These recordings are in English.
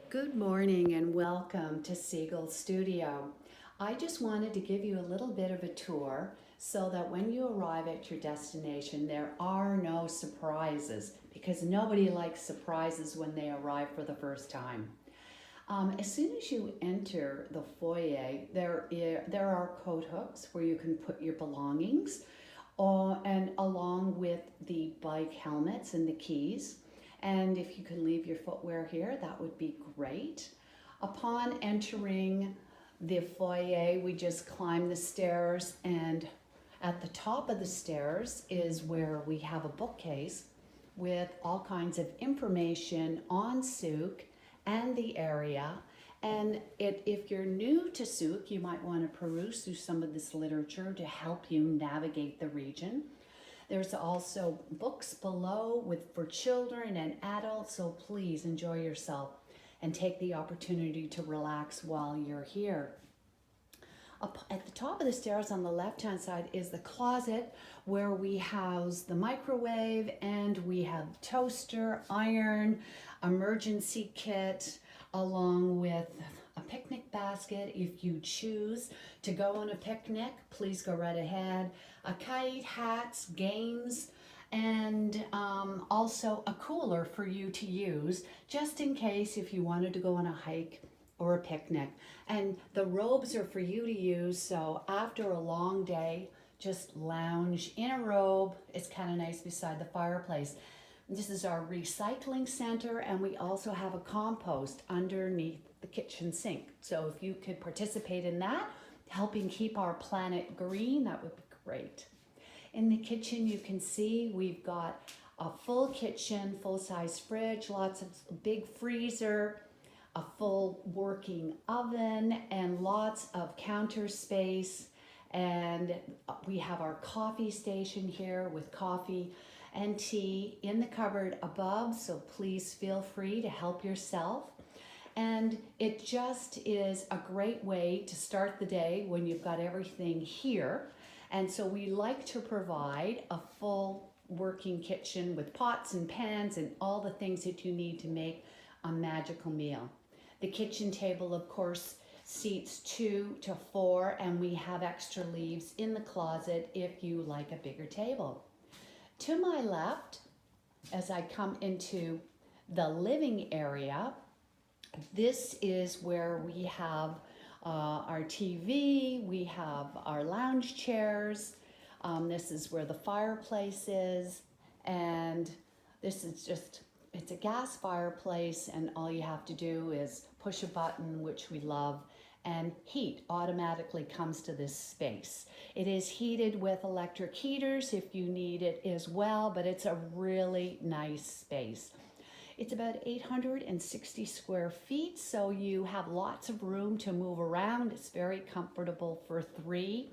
Good morning and welcome to Seagull Studio. I just wanted to give you a little bit of a tour so that when you arrive at your destination, there are no surprises because nobody likes surprises when they arrive for the first time. As soon as you enter the foyer, there are coat hooks where you can put your belongings, and along with the bike helmets and the keys. And if you can leave your footwear here, that would be great. Upon entering the foyer, we just climb the stairs, and at the top of the stairs is where we have a bookcase with all kinds of information on Sooke and the area. And if you're new to Sooke, you might want to peruse through some of this literature to help you navigate the region. There's also books below for children and adults, so please enjoy yourself and take the opportunity to relax while you're here. Up at the top of the stairs on the left-hand side is the closet where we house the microwave, and we have toaster, iron, emergency kit, along with a picnic basket. If you choose to go on a picnic, please go right ahead. A kite, hats, games, and also a cooler for you to use just in case if you wanted to go on a hike or a picnic. And the robes are for you to use, so after a long day, just lounge in a robe. It's kind of nice beside the fireplace. This is our recycling center, and we also have a compost underneath the kitchen sink. So if you could participate in that, helping keep our planet green, that would be great. In the kitchen, you can see we've got a full kitchen, full-size fridge, lots of big freezer, a full working oven, and lots of counter space. And we have our coffee station here with coffee and tea in the cupboard above, so please feel free to help yourself. And it just is a great way to start the day when you've got everything here. And so we like to provide a full working kitchen with pots and pans and all the things that you need to make a magical meal. The kitchen table, of course, seats 2 to 4, and we have extra leaves in the closet if you like a bigger table. To my left, as I come into the living area, this is where we have our TV, we have our lounge chairs, this is where the fireplace is, and this is just, it's a gas fireplace, and all you have to do is push a button, which we love, and heat automatically comes to this space. It is heated with electric heaters if you need it as well, but it's a really nice space. It's about 860 square feet, so you have lots of room to move around. It's very comfortable for 3,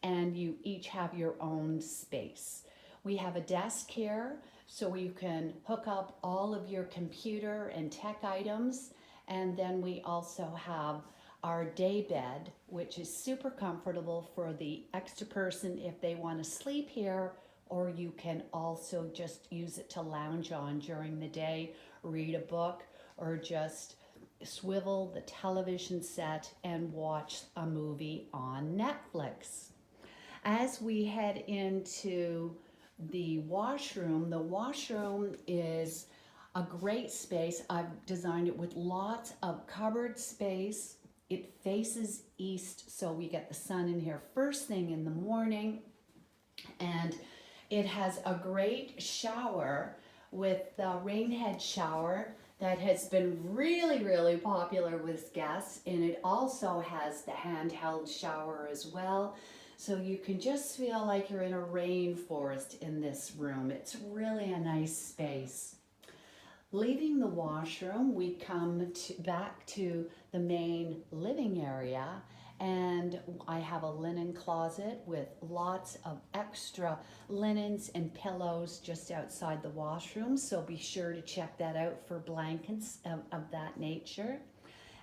and you each have your own space. We have a desk here, so you can hook up all of your computer and tech items, and then we also have our day bed, which is super comfortable for the extra person if they want to sleep here, or you can also just use it to lounge on during the day, read a book, or just swivel the television set and watch a movie on Netflix. As we head into the washroom is a great space. I've designed it with lots of cupboard space. It faces east, so we get the sun in here first thing in the morning. And it has a great shower with the rainhead shower that has been really, really popular with guests. And it also has the handheld shower as well. So you can just feel like you're in a rainforest in this room. It's really a nice space. Leaving the washroom, we come back to the main living area, and I have a linen closet with lots of extra linens and pillows just outside the washroom, so be sure to check that out for blankets of that nature.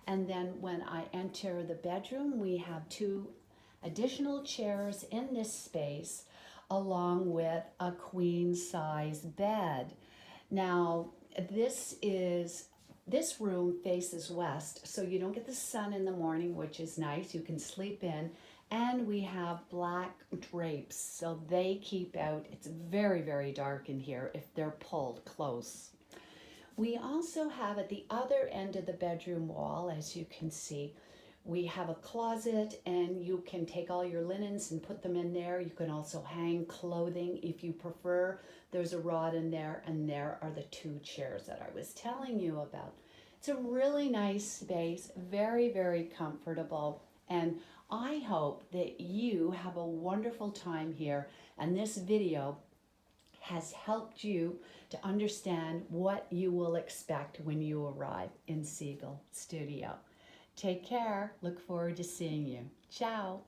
And then when I enter the bedroom, we have 2 additional chairs in this space along with a queen size bed. Now, this is This room faces west, so you don't get the sun in the morning, which is nice. You can sleep in. And we have black drapes, so they keep out. It's very, very dark in here if they're pulled close. We also have at the other end of the bedroom wall, as you can see, we have a closet, and you can take all your linens and put them in there. You can also hang clothing if you prefer. There's a rod in there, and there are the 2 chairs that I was telling you about. It's a really nice space, very, very comfortable, and I hope that you have a wonderful time here, and this video has helped you to understand what you will expect when you arrive in Seagull Studio. Take care. Look forward to seeing you. Ciao.